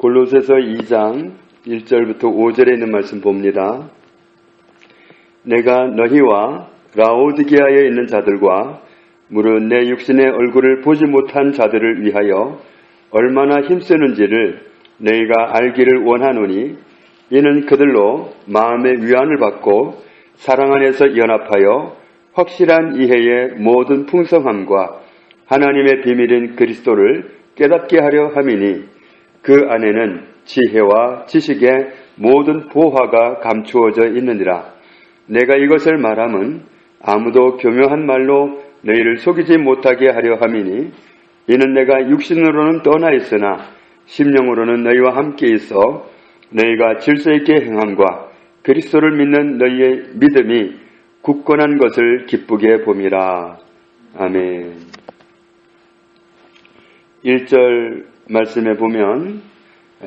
골로새서 2장 1절부터 5절에 있는 말씀 봅니다. 내가 너희와 라오디게아에 있는 자들과 무릇 내 육신의 얼굴을 보지 못한 자들을 위하여 얼마나 힘쓰는지를 너희가 알기를 원하노니 이는 그들로 마음의 위안을 받고 사랑 안에서 연합하여 확실한 이해의 모든 풍성함과 하나님의 비밀인 그리스도를 깨닫게 하려 함이니 그 안에는 지혜와 지식의 모든 보화가 감추어져 있느니라. 내가 이것을 말함은 아무도 교묘한 말로 너희를 속이지 못하게 하려 함이니 이는 내가 육신으로는 떠나 있으나 심령으로는 너희와 함께 있어 너희가 질서 있게 행함과 그리스도를 믿는 너희의 믿음이 굳건한 것을 기쁘게 봄이라. 아멘. 1절 말씀에 보면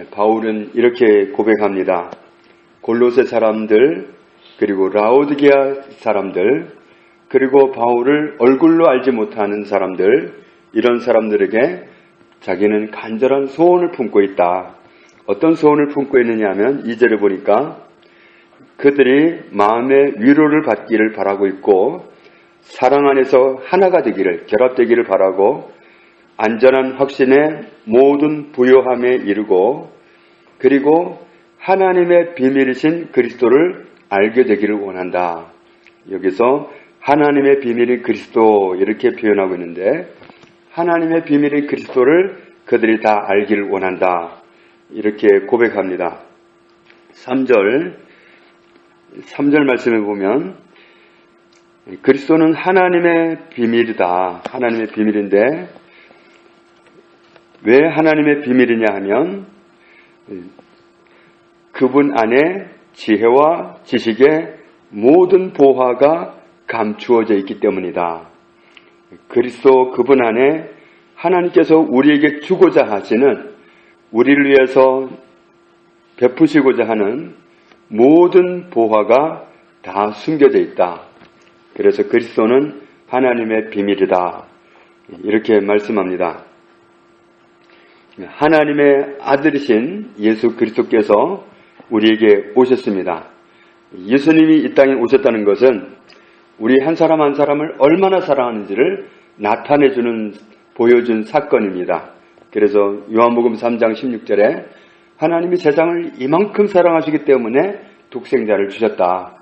바울은 이렇게 고백합니다. 골로새 사람들, 그리고 라오디게아 사람들, 그리고 바울을 얼굴로 알지 못하는 사람들, 이런 사람들에게 자기는 간절한 소원을 품고 있다. 어떤 소원을 품고 있느냐 하면 2절에 보니까 그들이 마음의 위로를 받기를 바라고 있고 사랑 안에서 하나가 되기를, 결합되기를 바라고 안전한 확신의 모든 부요함에 이르고 그리고 하나님의 비밀이신 그리스도를 알게 되기를 원한다. 여기서 하나님의 비밀인 그리스도 이렇게 표현하고 있는데 하나님의 비밀인 그리스도를 그들이 다 알기를 원한다. 이렇게 고백합니다. 3절 말씀에 보면 그리스도는 하나님의 비밀이다. 하나님의 비밀인데 왜 하나님의 비밀이냐 하면 그분 안에 지혜와 지식의 모든 보화가 감추어져 있기 때문이다. 그리스도 그분 안에 하나님께서 우리에게 주고자 하시는, 우리를 위해서 베푸시고자 하는 모든 보화가 다 숨겨져 있다. 그래서 그리스도는 하나님의 비밀이다. 이렇게 말씀합니다. 하나님의 아들이신 예수 그리스도께서 우리에게 오셨습니다. 예수님이 이 땅에 오셨다는 것은 우리 한 사람 한 사람을 얼마나 사랑하는지를 나타내주는, 보여준 사건입니다. 그래서 요한복음 3장 16절에 하나님이 세상을 이만큼 사랑하시기 때문에 독생자를 주셨다.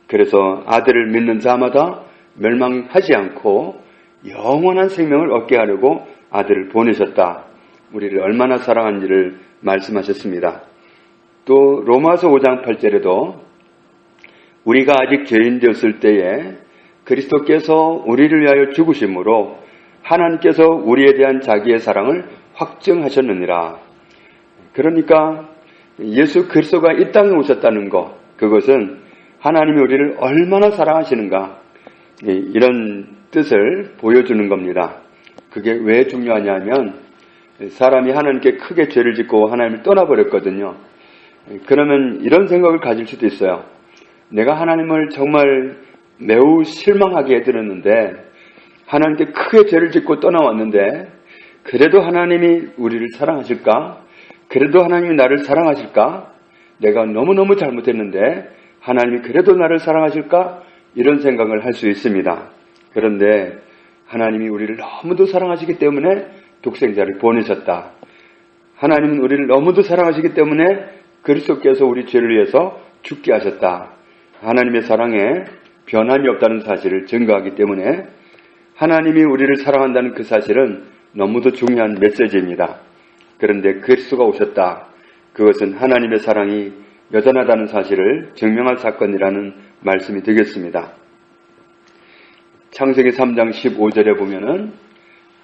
그래서 아들을 믿는 자마다 멸망하지 않고 영원한 생명을 얻게 하려고 아들을 보내셨다. 우리를 얼마나 사랑하는지를 말씀하셨습니다. 또 로마서 5장 8절에도 우리가 아직 죄인 되었을 때에 그리스도께서 우리를 위하여 죽으심으로 하나님께서 우리에 대한 자기의 사랑을 확증하셨느니라. 그러니까 예수 그리스도가 이 땅에 오셨다는 것, 그것은 하나님이 우리를 얼마나 사랑하시는가, 이런 뜻을 보여주는 겁니다. 그게 왜 중요하냐면 사람이 하나님께 크게 죄를 짓고 하나님을 떠나버렸거든요. 그러면 이런 생각을 가질 수도 있어요. 내가 하나님을 정말 매우 실망하게 해드렸는데 하나님께 크게 죄를 짓고 떠나왔는데 그래도 하나님이 우리를 사랑하실까? 그래도 하나님이 나를 사랑하실까? 내가 너무너무 잘못했는데 하나님이 그래도 나를 사랑하실까? 이런 생각을 할 수 있습니다. 그런데 하나님이 우리를 너무도 사랑하시기 때문에 독생자를 보내셨다. 하나님은 우리를 너무도 사랑하시기 때문에 그리스도께서 우리 죄를 위해서 죽게 하셨다. 하나님의 사랑에 변함이 없다는 사실을 증거하기 때문에 하나님이 우리를 사랑한다는 그 사실은 너무도 중요한 메시지입니다. 그런데 그리스도가 오셨다. 그것은 하나님의 사랑이 여전하다는 사실을 증명한 사건이라는 말씀이 되겠습니다. 창세기 3장 15절에 보면은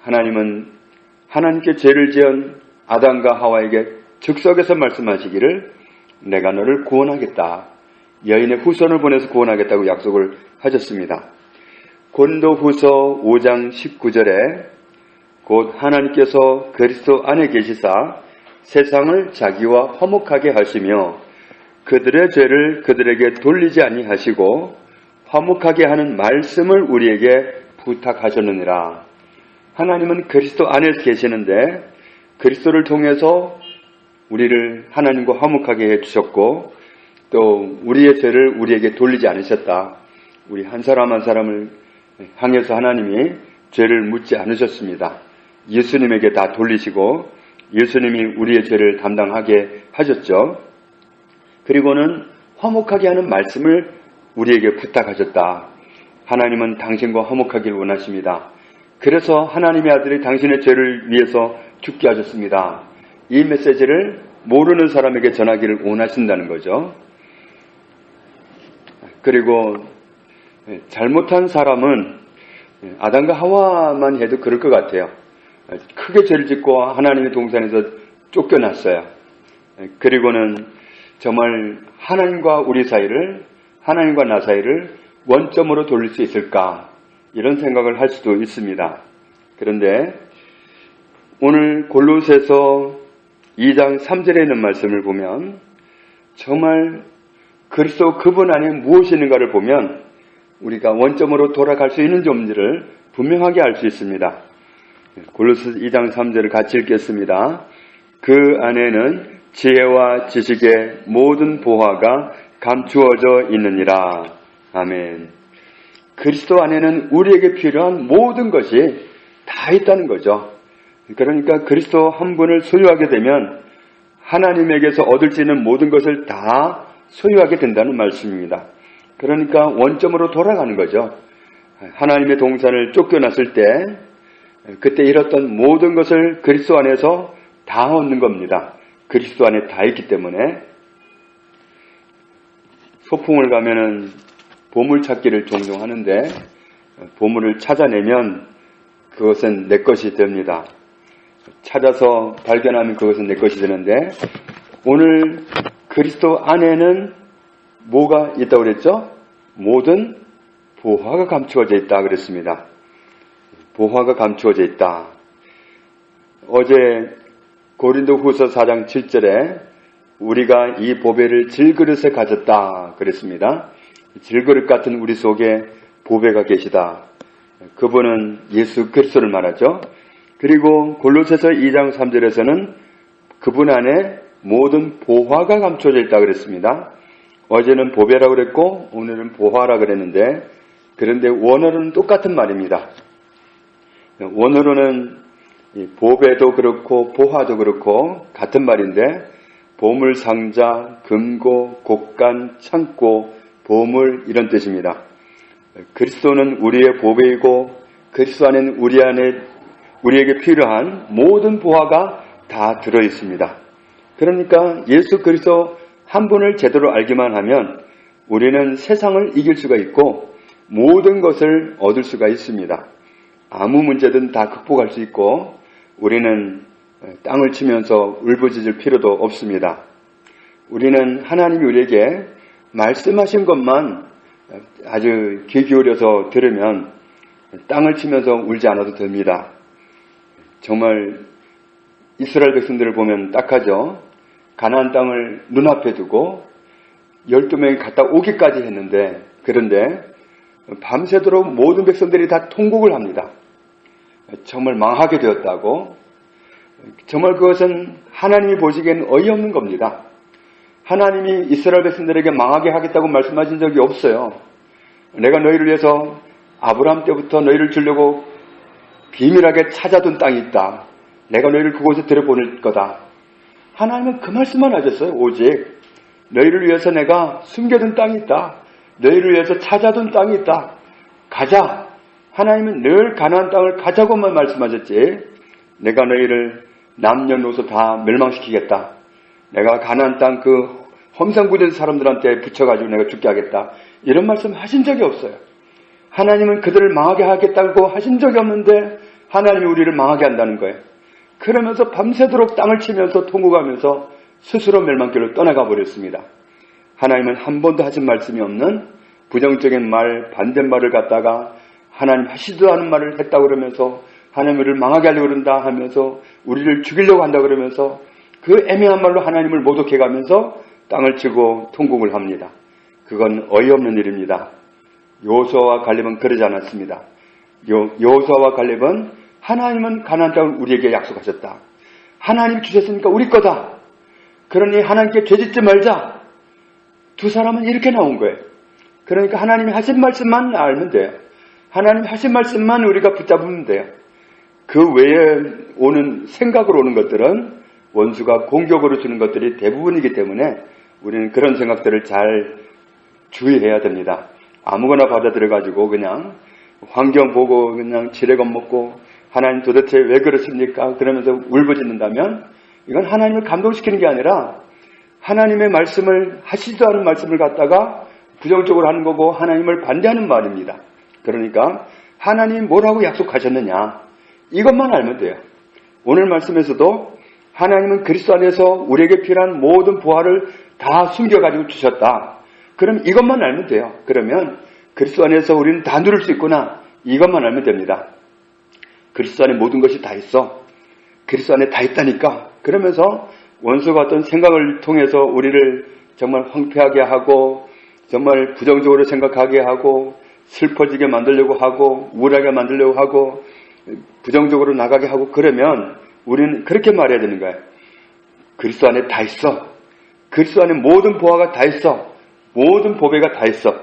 하나님은 하나님께 죄를 지은 아담과 하와에게 즉석에서 말씀하시기를 내가 너를 구원하겠다. 여인의 후손을 보내서 구원하겠다고 약속을 하셨습니다. 고린도후서 5장 19절에 곧 하나님께서 그리스도 안에 계시사 세상을 자기와 화목하게 하시며 그들의 죄를 그들에게 돌리지 아니하시고 화목하게 하는 말씀을 우리에게 부탁하셨느니라. 하나님은 그리스도 안에 계시는데 그리스도를 통해서 우리를 하나님과 화목하게 해주셨고 또 우리의 죄를 우리에게 돌리지 않으셨다. 우리 한 사람 한 사람을 향해서 하나님이 죄를 묻지 않으셨습니다. 예수님에게 다 돌리시고 예수님이 우리의 죄를 담당하게 하셨죠. 그리고는 화목하게 하는 말씀을 우리에게 부탁하셨다. 하나님은 당신과 화목하기를 원하십니다. 그래서 하나님의 아들이 당신의 죄를 위해서 죽게 하셨습니다. 이 메시지를 모르는 사람에게 전하기를 원하신다는 거죠. 그리고 잘못한 사람은 아담과 하와만 해도 그럴 것 같아요. 크게 죄를 짓고 하나님의 동산에서 쫓겨났어요. 그리고는 정말 하나님과 우리 사이를, 하나님과 나 사이를 원점으로 돌릴 수 있을까? 이런 생각을 할 수도 있습니다. 그런데 오늘 골로새서 2장 3절에 있는 말씀을 보면 정말 그리스도 그분 안에 무엇이 있는가를 보면 우리가 원점으로 돌아갈 수 있는 점들을 분명하게 알 수 있습니다. 골로새 2장 3절을 같이 읽겠습니다. 그 안에는 지혜와 지식의 모든 보화가 감추어져 있느니라. 아멘. 그리스도 안에는 우리에게 필요한 모든 것이 다 있다는 거죠. 그러니까 그리스도 한 분을 소유하게 되면 하나님에게서 얻을 수 있는 모든 것을 다 소유하게 된다는 말씀입니다. 그러니까 원점으로 돌아가는 거죠. 하나님의 동산을 쫓겨났을 때 그때 잃었던 모든 것을 그리스도 안에서 다 얻는 겁니다. 그리스도 안에 다 있기 때문에. 소풍을 가면은 보물찾기를 종종 하는데 보물을 찾아내면 그것은 내 것이 됩니다. 찾아서 발견하면 그것은 내 것이 되는데 오늘 그리스도 안에는 뭐가 있다고 그랬죠? 모든 보화가 감추어져 있다 그랬습니다. 보화가 감추어져 있다. 어제 고린도후서 4장 7절에 우리가 이 보배를 질그릇에 가졌다 그랬습니다. 질그릇 같은 우리 속에 보배가 계시다. 그분은 예수 그리스도를 말하죠. 그리고 골로새서 2장 3절에서는 그분 안에 모든 보화가 감춰져 있다 그랬습니다. 어제는 보배라고 그랬고 오늘은 보화라 그랬는데 그런데 원어로는 똑같은 말입니다. 원어로는 보배도 그렇고 보화도 그렇고 같은 말인데 보물상자, 금고, 곡간, 창고, 보물 이런 뜻입니다. 그리스도는 우리의 보배이고 그리스도 안에는 우리에게 필요한 모든 보화가 다 들어있습니다. 그러니까 예수 그리스도 한 분을 제대로 알기만 하면 우리는 세상을 이길 수가 있고 모든 것을 얻을 수가 있습니다. 아무 문제든 다 극복할 수 있고 우리는 땅을 치면서 울부짖을 필요도 없습니다. 우리는 하나님이 우리에게 말씀하신 것만 아주 귀 기울여서 들으면 땅을 치면서 울지 않아도 됩니다. 정말 이스라엘 백성들을 보면 딱하죠. 가나안 땅을 눈앞에 두고 12명이 갔다 오기까지 했는데 그런데 밤새도록 모든 백성들이 다 통곡을 합니다. 정말 망하게 되었다고. 정말 그것은 하나님이 보시기에는 어이없는 겁니다. 하나님이 이스라엘 백성들에게 망하게 하겠다고 말씀하신 적이 없어요. 내가 너희를 위해서 아브라함 때부터 너희를 주려고 비밀하게 찾아둔 땅이 있다. 내가 너희를 그곳에 들여보낼 거다. 하나님은 그 말씀만 하셨어요. 오직 너희를 위해서 내가 숨겨둔 땅이 있다. 너희를 위해서 찾아둔 땅이 있다. 가자. 하나님은 늘 가나안 땅을 가자고만 말씀하셨지 내가 너희를 남녀노소 다 멸망시키겠다. 내가 가나안 땅 그 험상궂은 사람들한테 붙여가지고 내가 죽게 하겠다. 이런 말씀 하신 적이 없어요. 하나님은 그들을 망하게 하겠다고 하신 적이 없는데 하나님이 우리를 망하게 한다는 거예요. 그러면서 밤새도록 땅을 치면서 통곡하면서 스스로 멸망길로 떠나가 버렸습니다. 하나님은 한 번도 하신 말씀이 없는 부정적인 말, 반대말을 갖다가 하나님 하시지도 않은 말을 했다고 그러면서 하나님 우리를 망하게 하려고 그런다 하면서 우리를 죽이려고 한다 그러면서 그 애매한 말로 하나님을 모독해가면서 땅을 치고 통곡을 합니다. 그건 어이없는 일입니다. 여호수아와 갈렙은 그러지 않았습니다. 여호수아와 갈렙은 하나님은 가나안 땅을 우리에게 약속하셨다. 하나님이 주셨으니까 우리 거다. 그러니 하나님께 죄짓지 말자. 두 사람은 이렇게 나온 거예요. 그러니까 하나님이 하신 말씀만 알면 돼요. 하나님이 하신 말씀만 우리가 붙잡으면 돼요. 그 외에 오는 생각으로 오는 것들은 원수가 공격으로 주는 것들이 대부분이기 때문에 우리는 그런 생각들을 잘 주의해야 됩니다. 아무거나 받아들여가지고 그냥 환경 보고 그냥 지레건 먹고 하나님 도대체 왜 그러십니까? 그러면서 울부짖는다면 이건 하나님을 감동시키는 게 아니라 하나님의 말씀을 하시지도 않은 말씀을 갖다가 부정적으로 하는 거고 하나님을 반대하는 말입니다. 그러니까 하나님이 뭐라고 약속하셨느냐 이것만 알면 돼요. 오늘 말씀에서도 하나님은 그리스도 안에서 우리에게 필요한 모든 부활을 다 숨겨가지고 주셨다. 그럼 이것만 알면 돼요. 그러면 그리스도 안에서 우리는 다 누릴 수 있구나. 이것만 알면 됩니다. 그리스도 안에 모든 것이 다 있어. 그리스도 안에 다 있다니까. 그러면서 원수가 어떤 생각을 통해서 우리를 정말 황폐하게 하고 정말 부정적으로 생각하게 하고 슬퍼지게 만들려고 하고 우울하게 만들려고 하고 부정적으로 나가게 하고 그러면 우리는 그렇게 말해야 되는 거예요. 그리스도 안에 다 있어. 그리스도 안에 모든 보화가 다 있어. 모든 보배가 다 있어.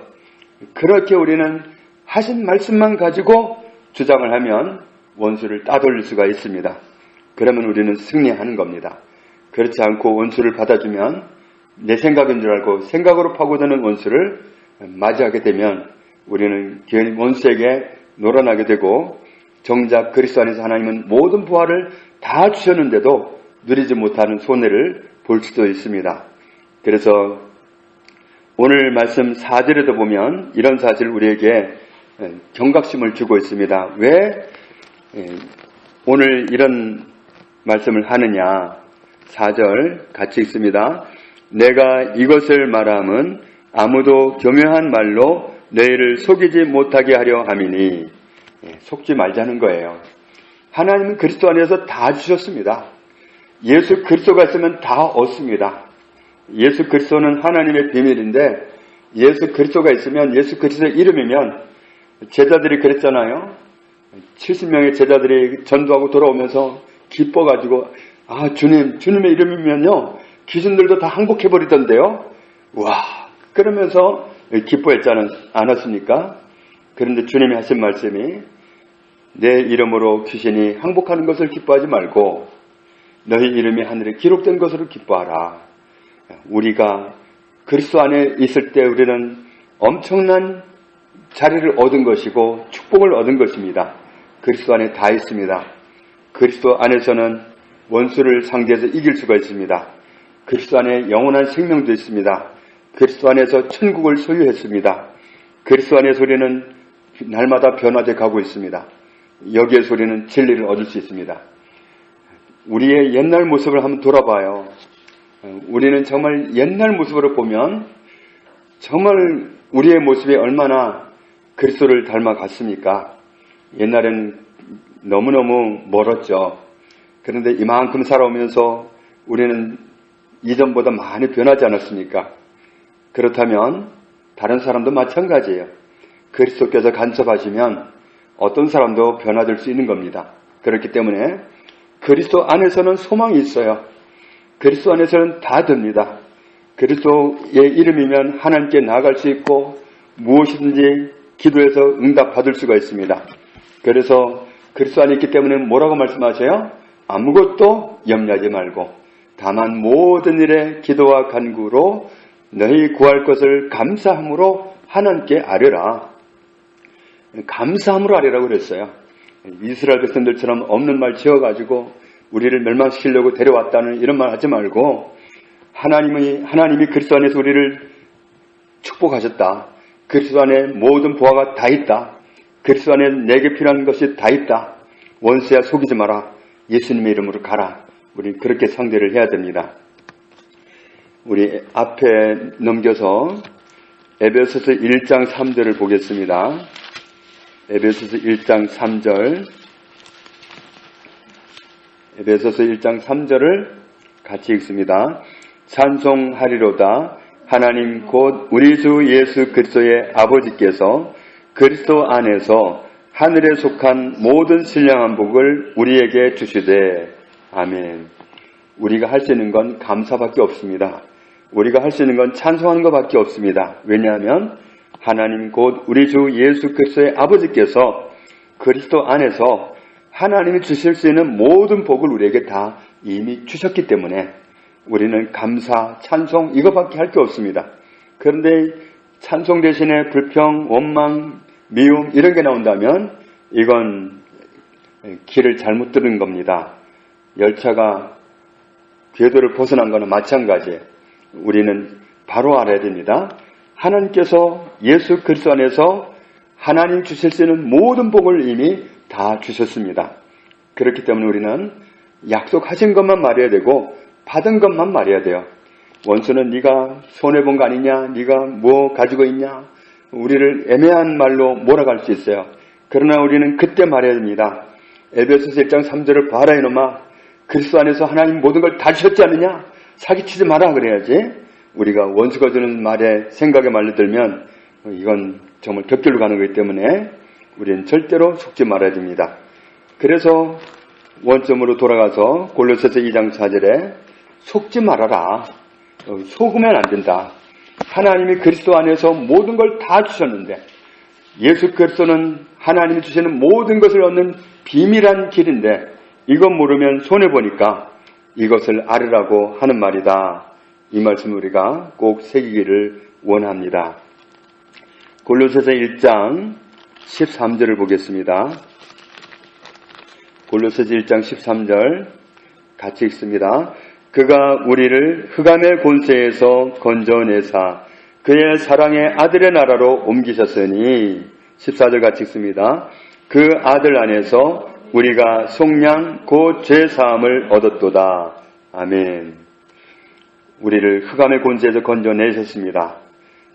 그렇게 우리는 하신 말씀만 가지고 주장을 하면 원수를 따돌릴 수가 있습니다. 그러면 우리는 승리하는 겁니다. 그렇지 않고 원수를 받아주면 내 생각인 줄 알고 생각으로 파고드는 원수를 맞이하게 되면 우리는 괜히 원수에게 놀아나게 되고 정작 그리스도 안에서 하나님은 모든 부활을 다 주셨는데도 누리지 못하는 손해를 볼 수도 있습니다. 그래서 오늘 말씀 4절에도 보면 이런 사실을 우리에게 경각심을 주고 있습니다. 왜 오늘 이런 말씀을 하느냐. 4절 같이 읽습니다. 내가 이것을 말함은 아무도 교묘한 말로 너희를 속이지 못하게 하려 함이니. 속지 말자는 거예요. 하나님은 그리스도 안에서 다 주셨습니다. 예수 그리스도가 있으면 다 얻습니다. 예수 그리스도는 하나님의 비밀인데 예수 그리스도가 있으면 예수 그리스도의 이름이면 제자들이 그랬잖아요. 70명의 제자들이 전도하고 돌아오면서 기뻐가지고 주님의 이름이면요 귀신들도 다 항복해버리던데요. 와 그러면서 기뻐했지 않았습니까? 그런데 주님이 하신 말씀이 내 이름으로 귀신이 항복하는 것을 기뻐하지 말고 너희 이름이 하늘에 기록된 것으로 기뻐하라. 우리가 그리스도 안에 있을 때 우리는 엄청난 자리를 얻은 것이고 축복을 얻은 것입니다. 그리스도 안에 다 있습니다. 그리스도 안에서는 원수를 상대해서 이길 수가 있습니다. 그리스도 안에 영원한 생명도 있습니다. 그리스도 안에서 천국을 소유했습니다. 그리스도 안에서 우리는 날마다 변화돼 가고 있습니다. 여기에서 우리는 진리를 얻을 수 있습니다. 우리의 옛날 모습을 한번 돌아봐요. 우리는 정말 옛날 모습으로 보면 정말 우리의 모습이 얼마나 그리스도를 닮아갔습니까? 옛날엔 너무너무 멀었죠. 그런데 이만큼 살아오면서 우리는 이전보다 많이 변하지 않았습니까? 그렇다면 다른 사람도 마찬가지예요. 그리스도께서 간섭하시면 어떤 사람도 변화될 수 있는 겁니다. 그렇기 때문에 그리스도 안에서는 소망이 있어요. 그리스도 안에서는 다 됩니다. 그리스도의 이름이면 하나님께 나아갈 수 있고 무엇이든지 기도해서 응답받을 수가 있습니다. 그래서 그리스도 안에 있기 때문에 뭐라고 말씀하세요? 아무것도 염려하지 말고 다만 모든 일에 기도와 간구로 너희 구할 것을 감사함으로 하나님께 아뢰라. 감사함으로 아뢰라고 그랬어요. 이스라엘 백성들처럼 없는 말 지어가지고 우리를 멸망시키려고 데려왔다는 이런 말 하지 말고 하나님이 그리스도 안에서 우리를 축복하셨다. 그리스도 안에 모든 보화가 다 있다. 그리스도 안에 내게 필요한 것이 다 있다. 원수야 속이지 마라. 예수님의 이름으로 가라. 우리 그렇게 상대를 해야 됩니다. 우리 앞에 넘겨서 에베소서 1장 3절을 보겠습니다. 에베소서 1장 3절 에베소서 1장 3절을 같이 읽습니다. 찬송하리로다 하나님 곧 우리 주 예수 그리스도의 아버지께서 그리스도 안에서 하늘에 속한 모든 신령한 복을 우리에게 주시되 아멘. 우리가 할 수 있는 건 감사밖에 없습니다. 우리가 할 수 있는 건 찬송하는 것밖에 없습니다. 왜냐하면 하나님 곧 우리 주 예수 그리스도의 아버지께서 그리스도 안에서 하나님이 주실 수 있는 모든 복을 우리에게 다 이미 주셨기 때문에 우리는 감사, 찬송 이것밖에 할 게 없습니다. 그런데 찬송 대신에 불평, 원망, 미움 이런 게 나온다면 이건 길을 잘못 들은 겁니다. 열차가 궤도를 벗어난 거나 마찬가지예요. 우리는 바로 알아야 됩니다. 하나님께서 예수 그리스도 안에서 하나님 주실 수 있는 모든 복을 이미 다 주셨습니다. 그렇기 때문에 우리는 약속하신 것만 말해야 되고 받은 것만 말해야 돼요. 원수는 네가 손해본 거 아니냐, 네가 뭐 가지고 있냐, 우리를 애매한 말로 몰아갈 수 있어요. 그러나 우리는 그때 말해야 됩니다. 에베소서 1장 3절을 봐라 이놈아, 그리스도 안에서 하나님 모든 걸 다 주셨지 않느냐, 사기치지 마라 그래야지. 우리가 원수가 주는 말에 생각에 말려들면 이건 정말 격결로 가는 거기 때문에 우리는 절대로 속지 말아야 됩니다. 그래서 원점으로 돌아가서 골로새서 2장 4절에 속지 말아라. 속으면 안 된다. 하나님이 그리스도 안에서 모든 걸 다 주셨는데 예수 그리스도는 하나님이 주시는 모든 것을 얻는 비밀한 길인데 이것 모르면 손해보니까 이것을 알으라고 하는 말이다. 이 말씀 우리가 꼭 새기기를 원합니다. 골로새서 1장 13절을 보겠습니다. 골로새서 1장 13절 같이 읽습니다. 그가 우리를 흑암의 권세에서 건져내사 그의 사랑의 아들의 나라로 옮기셨으니 14절 같이 읽습니다. 그 아들 안에서 우리가 속량 곧 죄사함을 얻었도다. 아멘. 우리를 흑암의 권세에서 건져내셨습니다.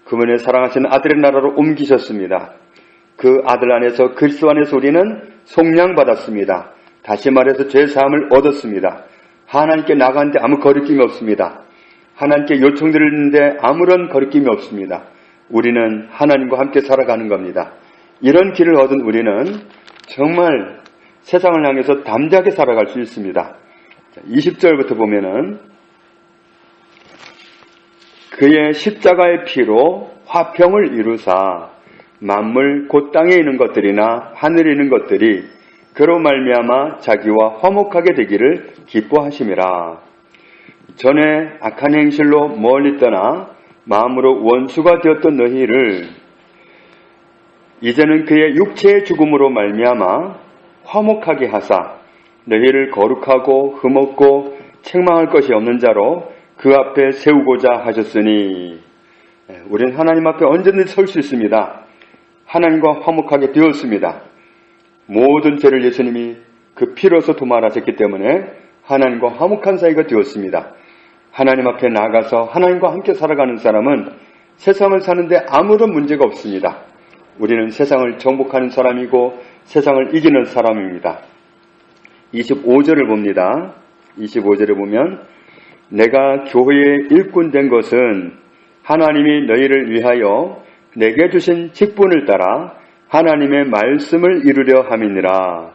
그분의 사랑하신 아들의 나라로 옮기셨습니다. 그 아들 안에서 그리스도 안에서 우리는 속량받았습니다. 다시 말해서 죄사함을 얻었습니다. 하나님께 나가는데 아무 거리낌이 없습니다. 하나님께 요청드리는데 아무런 거리낌이 없습니다. 우리는 하나님과 함께 살아가는 겁니다. 이런 길을 얻은 우리는 정말 세상을 향해서 담대하게 살아갈 수 있습니다. 20절부터 보면은 그의 십자가의 피로 화평을 이루사 만물 곧 땅에 있는 것들이나 하늘에 있는 것들이 그로 말미암아 자기와 화목하게 되기를 기뻐하심이라. 전에 악한 행실로 멀리 떠나 마음으로 원수가 되었던 너희를 이제는 그의 육체의 죽음으로 말미암아 화목하게 하사 너희를 거룩하고 흠없고 책망할 것이 없는 자로 그 앞에 세우고자 하셨으니 우리는 하나님 앞에 언제든지 설 수 있습니다. 하나님과 화목하게 되었습니다. 모든 죄를 예수님이 그 피로서 도말하셨기 때문에 하나님과 화목한 사이가 되었습니다. 하나님 앞에 나가서 하나님과 함께 살아가는 사람은 세상을 사는데 아무런 문제가 없습니다. 우리는 세상을 정복하는 사람이고 세상을 이기는 사람입니다. 25절을 봅니다. 25절에 보면 내가 교회의 일꾼 된 것은 하나님이 너희를 위하여 내게 주신 직분을 따라 하나님의 말씀을 이루려 함이니라.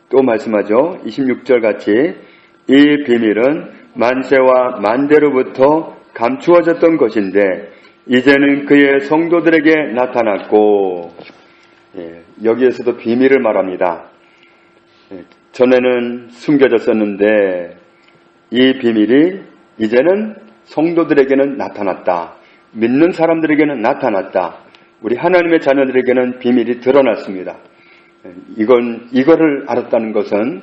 또 말씀하죠. 26절 같이 이 비밀은 만세와 만대로부터 감추어졌던 것인데 이제는 그의 성도들에게 나타났고 여기에서도 비밀을 말합니다. 전에는 숨겨졌었는데 이 비밀이 이제는 성도들에게는 나타났다. 믿는 사람들에게는 나타났다. 우리 하나님의 자녀들에게는 비밀이 드러났습니다. 이거를 알았다는 것은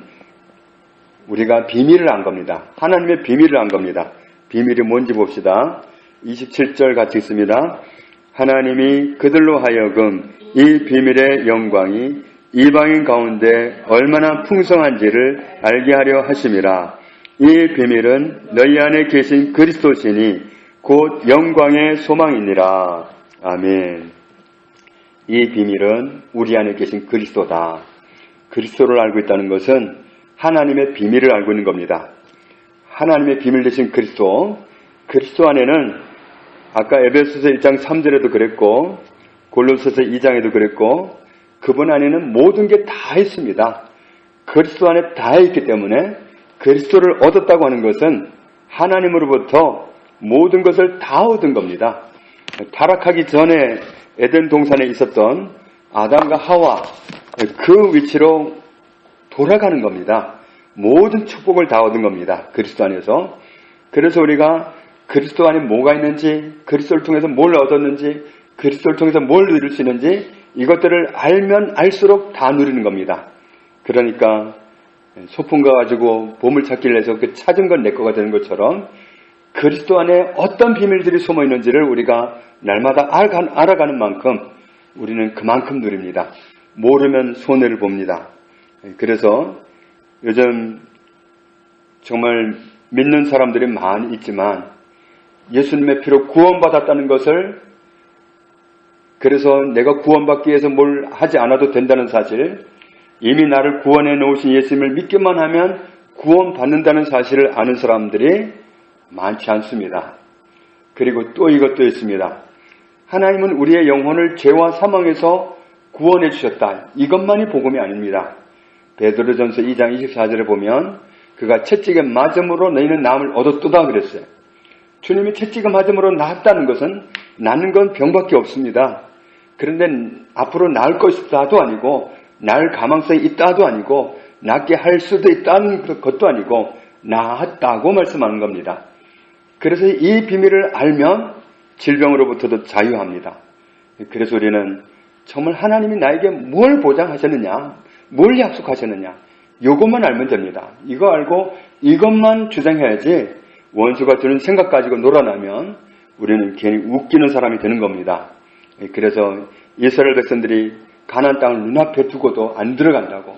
우리가 비밀을 안 겁니다. 하나님의 비밀을 안 겁니다. 비밀이 뭔지 봅시다. 27절 같이 있습니다. 하나님이 그들로 하여금 이 비밀의 영광이 이방인 가운데 얼마나 풍성한지를 알게 하려 하심이라. 이 비밀은 너희 안에 계신 그리스도시니 곧 영광의 소망이니라. 아멘. 이 비밀은 우리 안에 계신 그리스도다. 그리스도를 알고 있다는 것은 하나님의 비밀을 알고 있는 겁니다. 하나님의 비밀 되신 그리스도 안에는 아까 에베소서 1장 3절에도 그랬고 골로새서 2장에도 그랬고 그분 안에는 모든 게 다 있습니다. 그리스도 안에 다 있기 때문에 그리스도를 얻었다고 하는 것은 하나님으로부터 모든 것을 다 얻은 겁니다. 타락하기 전에 에덴 동산에 있었던 아담과 하와 그 위치로 돌아가는 겁니다. 모든 축복을 다 얻은 겁니다. 그리스도 안에서. 그래서 우리가 그리스도 안에 뭐가 있는지, 그리스도를 통해서 뭘 얻었는지, 그리스도를 통해서 뭘 누릴 수 있는지 이것들을 알면 알수록 다 누리는 겁니다. 그러니까 소풍 가가지고 보물찾기를 해서 그 찾은 건 내 거가 되는 것처럼 그리스도 안에 어떤 비밀들이 숨어 있는지를 우리가 날마다 알아가는 만큼 우리는 그만큼 누립니다. 모르면 손해를 봅니다. 그래서 요즘 정말 믿는 사람들이 많이 있지만 예수님의 피로 구원받았다는 것을, 그래서 내가 구원받기 위해서 뭘 하지 않아도 된다는 사실, 이미 나를 구원해 놓으신 예수님을 믿기만 하면 구원받는다는 사실을 아는 사람들이 많지 않습니다. 그리고 또 이것도 있습니다. 하나님은 우리의 영혼을 죄와 사망에서 구원해 주셨다. 이것만이 복음이 아닙니다. 베드로전서 2장 24절에 보면 그가 채찍에 맞음으로 너희는 나음을 얻었도다 그랬어요. 주님이 채찍에 맞음으로 나았다는 것은 낫는 건 병밖에 없습니다. 그런데 앞으로 나을 것이다도 아니고 나을 가망성이 있다도 아니고 낫게 할 수도 있다는 것도 아니고 나았다고 말씀하는 겁니다. 그래서 이 비밀을 알면 질병으로부터도 자유합니다. 그래서 우리는 정말 하나님이 나에게 뭘 보장하셨느냐, 뭘 약속하셨느냐, 이것만 알면 됩니다. 이거 알고 이것만 주장해야지 원수가 주는 생각 가지고 놀아나면 우리는 괜히 웃기는 사람이 되는 겁니다. 그래서 이스라엘 백성들이 가나안 땅을 눈앞에 두고도 안 들어간다고,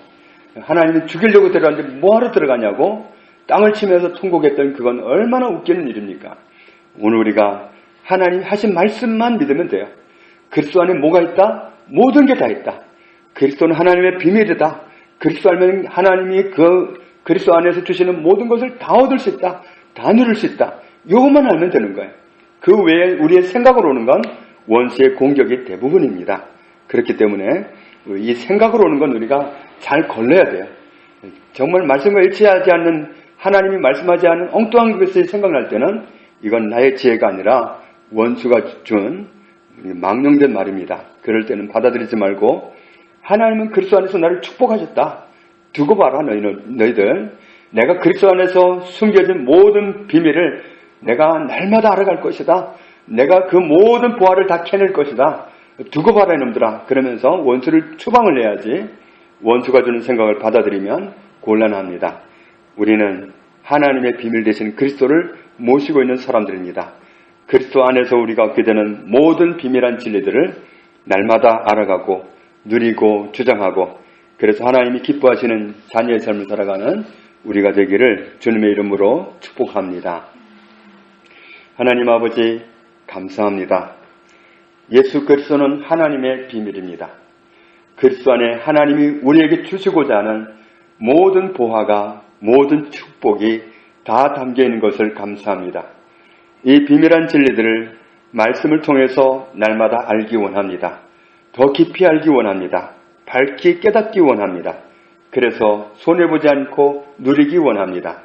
하나님이 죽이려고 들어갔는데 뭐하러 들어가냐고 땅을 치면서 통곡했던 그건 얼마나 웃기는 일입니까? 오늘 우리가 하나님 하신 말씀만 믿으면 돼요. 그리스도 안에 뭐가 있다? 모든 게 다 있다. 그리스도는 하나님의 비밀이다. 그리스도 알면 하나님이 그 그리스도 안에서 주시는 모든 것을 다 얻을 수 있다. 다 누릴 수 있다. 이것만 알면 되는 거예요. 그 외에 우리의 생각으로 오는 건 원수의 공격이 대부분입니다. 그렇기 때문에 이 생각으로 오는 건 우리가 잘 걸러야 돼요. 정말 말씀과 일치하지 않는, 하나님이 말씀하지 않은 엉뚱한 것이 생각날 때는 이건 나의 지혜가 아니라 원수가 준 망령된 말입니다. 그럴 때는 받아들이지 말고 하나님은 그리스도 안에서 나를 축복하셨다. 두고 봐라 너희들. 내가 그리스도 안에서 숨겨진 모든 비밀을 내가 날마다 알아갈 것이다. 내가 그 모든 보화를 다 캐낼 것이다. 두고 봐라 이놈들아. 그러면서 원수를 추방을 해야지 원수가 주는 생각을 받아들이면 곤란합니다. 우리는 하나님의 비밀 되신 그리스도를 모시고 있는 사람들입니다. 그리스도 안에서 우리가 얻게 되는 모든 비밀한 진리들을 날마다 알아가고 누리고 주장하고, 그래서 하나님이 기뻐하시는 자녀의 삶을 살아가는 우리가 되기를 주님의 이름으로 축복합니다. 하나님 아버지 감사합니다. 예수 그리스도는 하나님의 비밀입니다. 그리스도 안에 하나님이 우리에게 주시고자 하는 모든 보화가, 모든 축복이 다 담겨있는 것을 감사합니다. 이 비밀한 진리들을 말씀을 통해서 날마다 알기 원합니다. 더 깊이 알기 원합니다. 밝히 깨닫기 원합니다. 그래서 손해보지 않고 누리기 원합니다.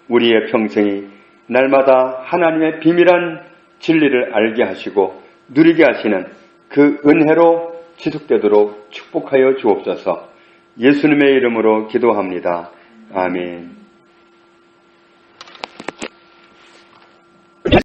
우리의 평생이 날마다 하나님의 비밀한 진리를 알게 하시고 누리게 하시는 그 은혜로 지속되도록 축복하여 주옵소서. 예수님의 이름으로 기도합니다. 아멘.